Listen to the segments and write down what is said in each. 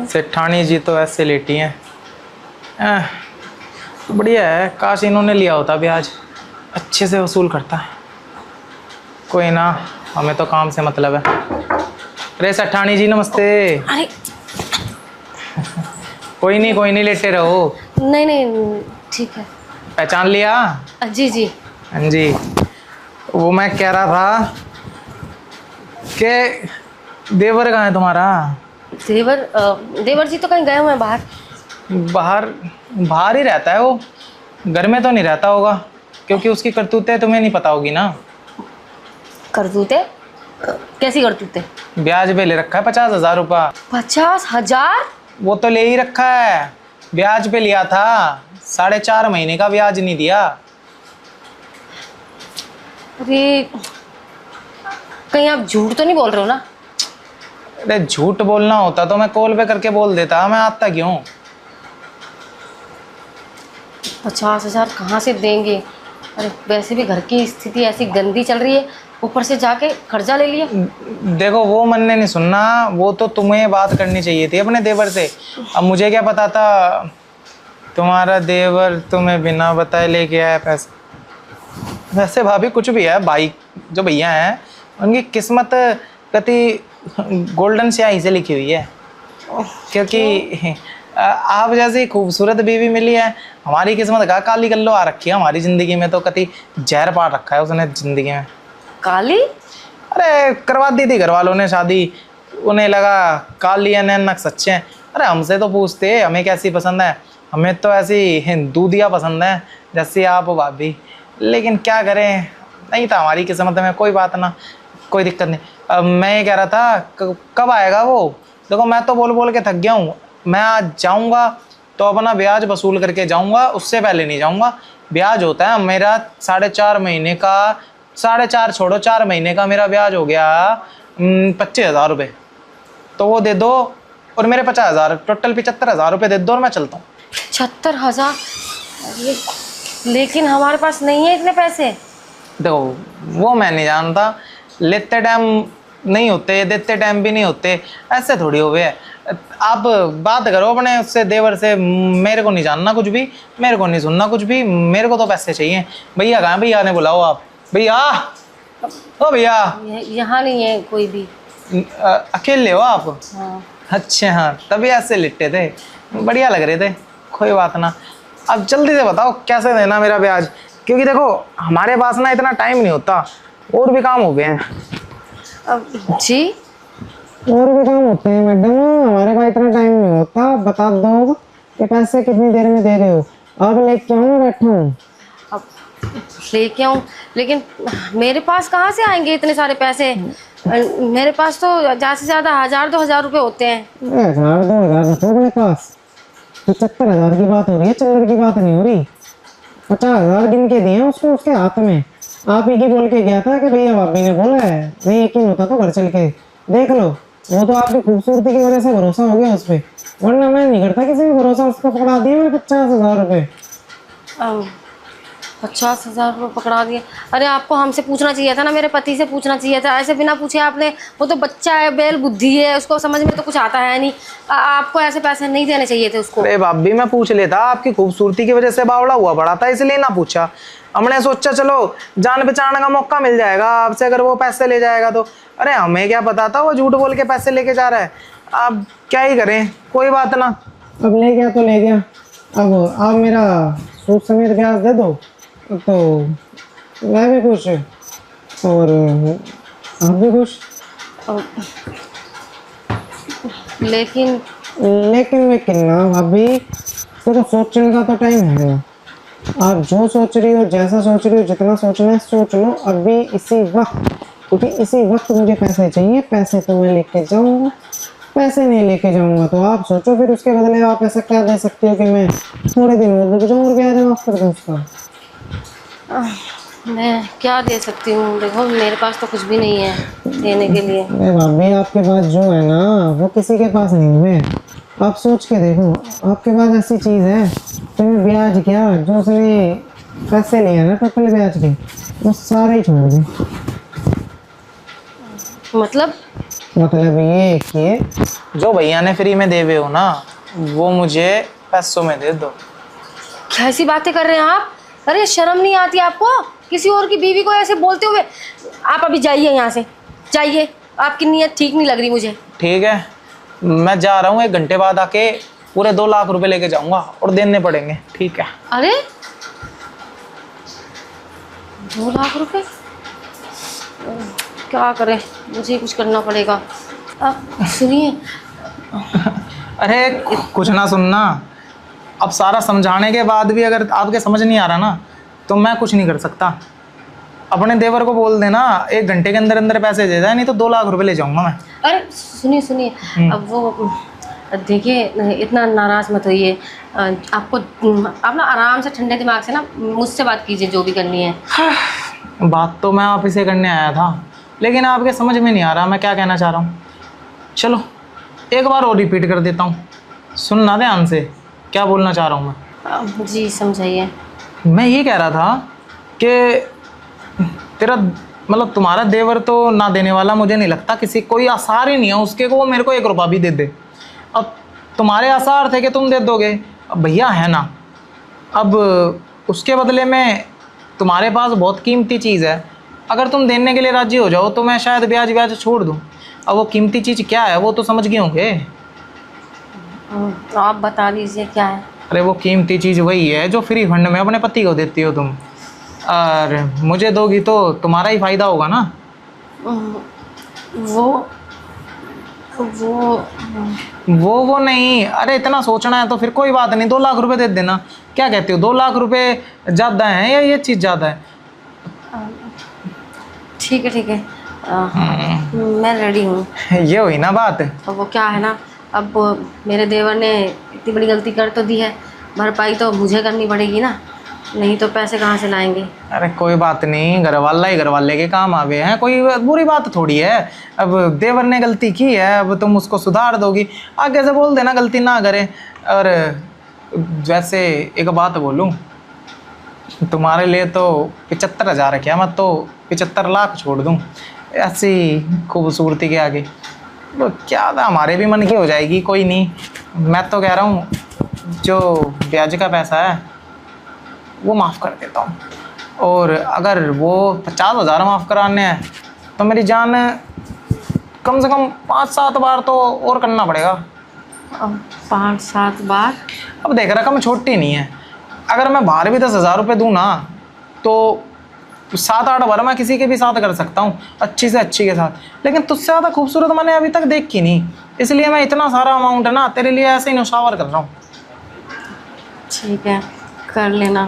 सेठानी जी तो ऐसे लेटी हैं। बढ़िया है, काश इन्होंने लिया होता ब्याज, अच्छे से वसूल करता है। कोई ना, हमें तो काम से मतलब है। अरे सेठानी जी नमस्ते। अरे कोई नहीं लेटे रहो। नहीं नहीं ठीक है। पहचान लिया? जी जी। हाँ जी। वो मैं कह रहा था कि देवर कहाँ है तुम्हारा? देवर जी तो कहीं गए हुए हैं बाहर। बाहर? बाहर ही रहता है वो, घर में तो नहीं रहता होगा, क्योंकि उसकी करतूतें तुम्हें नहीं पता होगी ना। करतूते? कैसी करतूते? ब्याज पे ले रखा है 50,000 रुपया। 50,000? वो तो ले ही रखा है, ब्याज पे लिया था, 4.5 महीने का ब्याज नहीं दिया। अरे कहीं आप झूठ तो नहीं बोल रहे हो ना? अरे झूठ बोलना होता तो मैं कॉल पे करके बोल देता, मैं आता क्यों? 50,000 कहाँ से देंगे? अरे वैसे भी घर की स्थिति ऐसी गंदी चल रही है, ऊपर से जाके कर्जा ले लिया। देखो वो मन ने नहीं सुनना, वो तो तुम्हें बात करनी चाहिए थी अपने देवर से। अब मुझे क्या पता था तुम्हारा देवर तुम्हें बिना बताए लेके आया पैसे। वैसे भाभी कुछ भी है, भाई जो भैया हैं उनकी किस्मत कति गोल्डन स्याही से लिखी हुई है, क्योंकि आप जैसी खूबसूरत बीवी मिली है। हमारी किस्मत का काली गल्लो आ रखी है हमारी जिंदगी में, तो कति जहर पार रखा है उसने जिंदगी में। काली? अरे करवा दी थी घर वालों ने शादी, उन्हें लगा काली है नैनक सच्चे हैं। अरे हमसे तो पूछते हमें कैसी पसंद है, हमें तो ऐसी दूधिया पसंद है जैसी आप भाभी। लेकिन क्या करें, नहीं था हमारी किस्मत में। कोई बात ना, कोई दिक्कत नहीं। अब मैं ये कह रहा था कब आएगा वो? देखो मैं तो बोल बोल के थक गया हूँ, मैं आज जाऊँगा तो अपना ब्याज वसूल करके जाऊँगा, उससे पहले नहीं जाऊँगा। ब्याज होता है मेरा 4.5 महीने का, 4.5 छोड़ो 4 महीने का मेरा ब्याज हो गया 25,000 रुपये। तो वो दे दो और मेरे 50,000, टोटल 75,000 रुपये दे दो और मैं चलता हूँ। 75,000? लेकिन हमारे पास नहीं है इतने पैसे। देखो वो मैं नहीं जानता, लेते टाइम नहीं होते, देते टाइम भी नहीं होते, ऐसे थोड़ी हो गए। आप बात करो अपने उससे देवर से, मेरे को नहीं जानना कुछ भी, मेरे को नहीं सुनना कुछ भी, मेरे को तो पैसे चाहिए। भैया कहाँ? भैया ने बुलाओ आप। भैया, ओ भैया। यहाँ नहीं है कोई भी। अकेले हो आप? हाँ। अच्छा हाँ, तभी ऐसे लिट्टे थे, बढ़िया लग रहे थे। कोई बात ना, अब जल्दी से बताओ कैसे देना मेरा ब्याज, क्योंकि देखो हमारे पास ना इतना टाइम नहीं होता, और भी काम हो गए हैं। जी और भी काम होते हैं मैडम, हमारे पास इतना टाइम नहीं होता। बता दो कि पैसे कितनी देर में दे रहे हो? अब लेके आऊँ, बैठा हूँ। अब लेके आऊँ, लेकिन मेरे पास कहाँ से आएंगे इतने सारे पैसे? मेरे पास तो ज़्यादा से ज़्यादा 1,000-2,000 रुपये होते हैं। 1,000-2,000 रखो अपने पास। 75,000 की बात हो रही है, चिल्लर की बात नहीं हो रही। 50,000 गिन के दिए उसको, उसके हाथ में। आप ही की बोल के गया था कि भैया भाभी ने बोला है, नहीं यकीन होता तो घर चल के देख लो। वो तो आपकी खूबसूरती की वजह से भरोसा हो गया उस पर, वरना मैं नहीं करता किसी भी भरोसा। उसको पकड़ा दिए मैंने 50,000 रुपये। 50,000 रुपये पकड़ा दिए? अरे आपको हमसे पूछना चाहिए था ना, मेरे पति से पूछना चाहिए था। ऐसे बिना पूछे आपने, वो तो बच्चा है, बेल बुद्धि है, उसको समझ में तो कुछ आता है नहीं। आपको ऐसे पैसे नहीं देने चाहिए थे उसको। अरे भाभी मैं पूछ लेता, आपकी खूबसूरती की वजह से बावड़ा हुआ पड़ा था इसलिए ना पूछा। हमने सोचा चलो जान बचाने का मौका मिल जाएगा आपसे, अगर वो पैसे ले जाएगा तो। अरे हमें क्या पता था वो झूठ बोल के पैसे लेके जा रहा है। अब क्या ही करें, कोई बात ना। अब ले गया तो ले गया, अब आप मेरा सूद समेत ब्याज दे दो तो मैं भी खुश और आप भी खुश। लेकिन ना भाभी, तो सोचने का तो टाइम है ना। आप जो सोच रही हो, जैसा सोच रही हो, जितना सोचना है सोच लो अभी इसी वक्त, क्योंकि इसी वक्त मुझे पैसे चाहिए। पैसे तो मैं लेके जाऊंगा, पैसे नहीं लेके जाऊंगा तो आप सोचो फिर उसके बदले आप ऐसा क्या दे सकती हो कि मैं थोड़े दिन में रुक जाऊँ और ब्याज माफ कर दूँ उसका। मैं क्या दे सकती हूँ? देखो मेरे पास तो कुछ भी नहीं है देने के लिए। अरे भाभी आपके पास जो है ना वो किसी के पास नहीं है। आप सोच के देखो, आपके पास ऐसी चीज़ है तो ब्याज क्या, जो उसने पैसे लिए ना टोटल ब्याज के, वो सारे ही छोड़ दे। मतलब मतलब ये कि जो भैया ने फ्री में दे हुए हो ना, वो मुझे पैसों में दे दो। कैसी बातें कर रहे हैं आप? अरे शर्म नहीं आती आपको किसी और की बीवी को ऐसे बोलते हुए? आप अभी जाइए यहाँ से, जाइए, आपकी नीयत ठीक नहीं लग रही मुझे। ठीक है, मैं जा रहा हूँ, 1 घंटे बाद आके पूरे 2 लाख रुपए लेके जाऊंगा और देने पड़ेंगे। ठीक है? अरे 2 लाख रुपए? क्या करें, मुझे कुछ करना पड़ेगा। अब सुनिए, अरे कुछ ना सुनना, अब सारा समझाने के बाद भी अगर आपके समझ नहीं आ रहा ना, तो मैं कुछ नहीं कर सकता। अपने देवर को बोल देना 1 घंटे के अंदर अंदर पैसे दे दे, नहीं तो 2 लाख रुपए ले जाऊंगा मैं। अरे सुनिए सुनिए, अब वो देखिए, इतना नाराज़ मत होइए। आपको आप ना आराम से ठंडे दिमाग से ना मुझसे बात कीजिए, जो भी करनी है। बात तो मैं आप इसे करने आया था, लेकिन आपके समझ में नहीं आ रहा मैं क्या कहना चाह रहा हूँ। चलो एक बार और रिपीट कर देता हूँ, सुनना ध्यान से क्या बोलना चाह रहा हूँ मैं। जी समझाइए। मैं ये कह रहा था कि तेरा मतलब तुम्हारा देवर तो ना देने वाला मुझे नहीं लगता, किसी कोई आसार ही नहीं है उसके को वो मेरे को 1 रुपया भी दे दे। अब तुम्हारे आसार थे कि तुम दे दोगे, अब भैया है ना, अब उसके बदले में तुम्हारे पास बहुत कीमती चीज़ है, अगर तुम देने के लिए राजी हो जाओ तो मैं शायद ब्याज ब्याज छोड़ दूँ। अब वो कीमती चीज़ क्या है वो तो समझ गए होंगे। तो आप बता दीजिए क्या है। अरे वो कीमती चीज़ वही है जो फ्री फंड में अपने पति को देती हो तुम, और मुझे दोगी तो तुम्हारा ही फायदा होगा ना। वो वो नहीं, अरे इतना सोचना है तो फिर कोई बात नहीं, 2 लाख रुपए दे देना। क्या कहते हो, 2 लाख रुपए ज़्यादा हैं या ये चीज़ ज़्यादा है? ठीक है ठीक है, मैं रेडी हूँ। ये हुई ना बात। अब वो क्या है ना, अब मेरे देवर ने इतनी बड़ी गलती कर तो दी है, भरपाई तो मुझे करनी पड़ेगी ना, नहीं तो पैसे कहाँ से लाएंगे। अरे कोई बात नहीं, घर वाला ही घर वाले के काम आवे हैं, कोई बुरी बात थोड़ी है। अब देवर ने गलती की है, अब तुम उसको सुधार दोगी, आगे से बोल देना गलती ना करे। और वैसे एक बात बोलूं, तुम्हारे लिए तो 75,000 है क्या, मैं तो 75 लाख छोड़ दूं ऐसी खूबसूरती के आगे। वो क्या था, हमारे भी मन की हो जाएगी। कोई नहीं, मैं तो कह रहा हूँ जो ब्याज का पैसा है वो माफ़ कर देता हूँ, और अगर वो 50,000 माफ़ कराने हैं तो मेरी जान कम से कम 5-7 बार तो और करना पड़ेगा। अब 5-7 बार? अब देख रकम छोटी नहीं है, अगर मैं बाहर भी 10,000 रुपये दूँ ना तो 7-8 बार मैं किसी के भी साथ कर सकता हूँ, अच्छी से अच्छी के साथ, लेकिन तुझसे ज़्यादा खूबसूरत मैंने अभी तक देखी नहीं, इसलिए मैं इतना सारा अमाउंट है ना तेरे लिए ऐसे ही नौशावर कर रहा हूँ। ठीक है, कर लेना।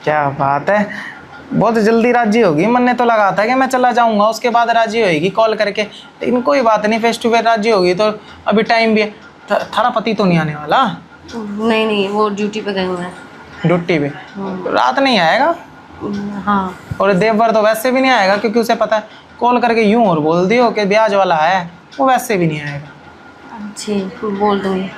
क्या बात है, बहुत जल्दी राजी होगी। मन ने तो लगा था कि मैं चला जाऊंगा उसके बाद राजी होगी कॉल करके, लेकिन कोई बात नहीं, फेस टू फेस राजी होगी तो अभी टाइम भी है। थारा पति तो नहीं आने वाला? नहीं नहीं, वो ड्यूटी पे गए हुए हैं। ड्यूटी पे? रात नहीं आएगा? हाँ। और देववर तो वैसे भी नहीं आएगा, क्योंकि उसे पता है कॉल करके यूं और बोल दियो कि ब्याज वाला है, वो वैसे भी नहीं आएगा। जी बोल दूँगी।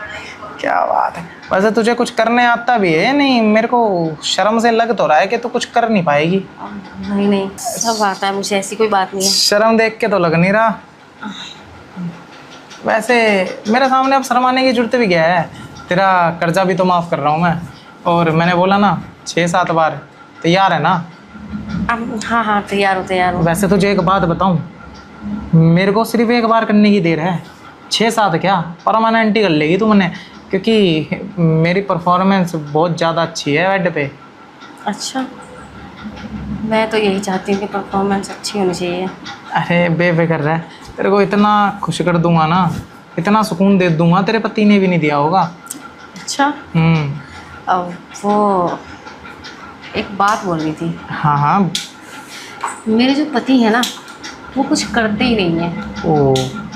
क्या बात है, वैसे तुझे कुछ करने आता भी है? नहीं, मेरे को शर्म से लग तो रहा है कि तू कुछ कर नहीं पाएगी। नहीं नहीं, सब आता है मुझे, ऐसी कोई बात नहीं है। शर्म देख के तो लग नहीं रहा। वैसे मेरे सामने अब शर्माने की जरूरत भी क्या है, तेरा कर्जा भी तो माफ़ कर रहा हूँ मैं, और मैंने बोला ना 6-7 बार, तैयार है ना? अब हाँ हाँ, तैयार हूँ। वैसे तुझे एक बात बताऊँ, मेरे को सिर्फ 1 बार करने की देर है, 6-7 क्या परमानेंट ही कर लेगी तू मैंने, क्योंकि मेरी परफॉर्मेंस बहुत ज़्यादा अच्छी है बेड पे। अच्छा, मैं तो यही चाहती हूँ कि परफॉर्मेंस अच्छी होनी चाहिए। अरे बेफिक्र रह, तेरे को इतना खुश कर दूंगा ना, इतना सुकून दे दूंगा तेरे पति ने भी नहीं दिया होगा। अच्छा। अब वो एक बात बोलनी थी। हाँ हाँ। मेरे जो पति है ना, वो कुछ करते ही नहीं है। ओ,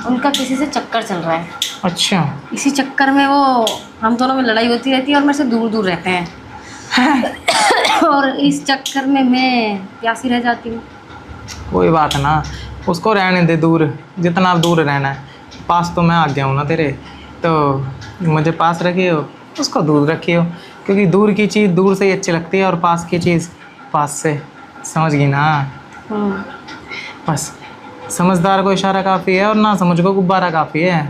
उनका किसी से चक्कर चल रहा है। अच्छा। इसी चक्कर में वो हम दोनों में लड़ाई होती रहती है और मेरे से दूर दूर रहते हैं। और इस चक्कर में मैं प्यासी रह जाती हूँ। कोई बात ना, उसको रहने दे दूर, जितना दूर रहना है। पास तो मैं आ गया हूँ ना तेरे, तो मुझे पास रखियो, उसको दूर रखियो, क्योंकि दूर की चीज़ दूर से ही अच्छी लगती है और पास की चीज़ पास से। समझ गई ना? बस समझदार को इशारा काफ़ी है और ना समझ को गुब्बारा काफ़ी है।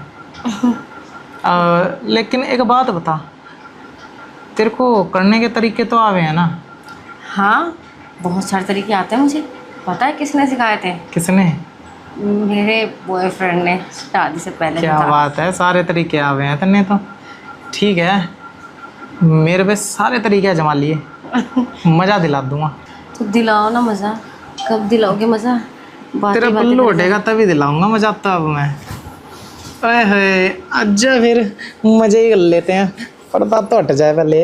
लेकिन एक बात बता, तेरे को करने के तरीके तो आवे हैं ना? हाँ, बहुत सारे तरीके आते हैं मुझे। पता है किसने सिखाए थे? किसने? मेरे बॉयफ्रेंड ने, शादी से पहले। क्या बात है, सारे तरीके आवे हैं तन्ने तो। ठीक है, मेरे पे सारे तरीके आजमा लिए, मज़ा दिला दूंगा। तो दिलाओ ना मज़ा। कब दिलाओगे मज़ा? तेरा पल्लू उठेगा तभी दिलाऊंगा मज़ा। तो अब मैं अरे आजा फिर मज़े ही कर लेते हैं, पर्दा तो हट जाए पहले।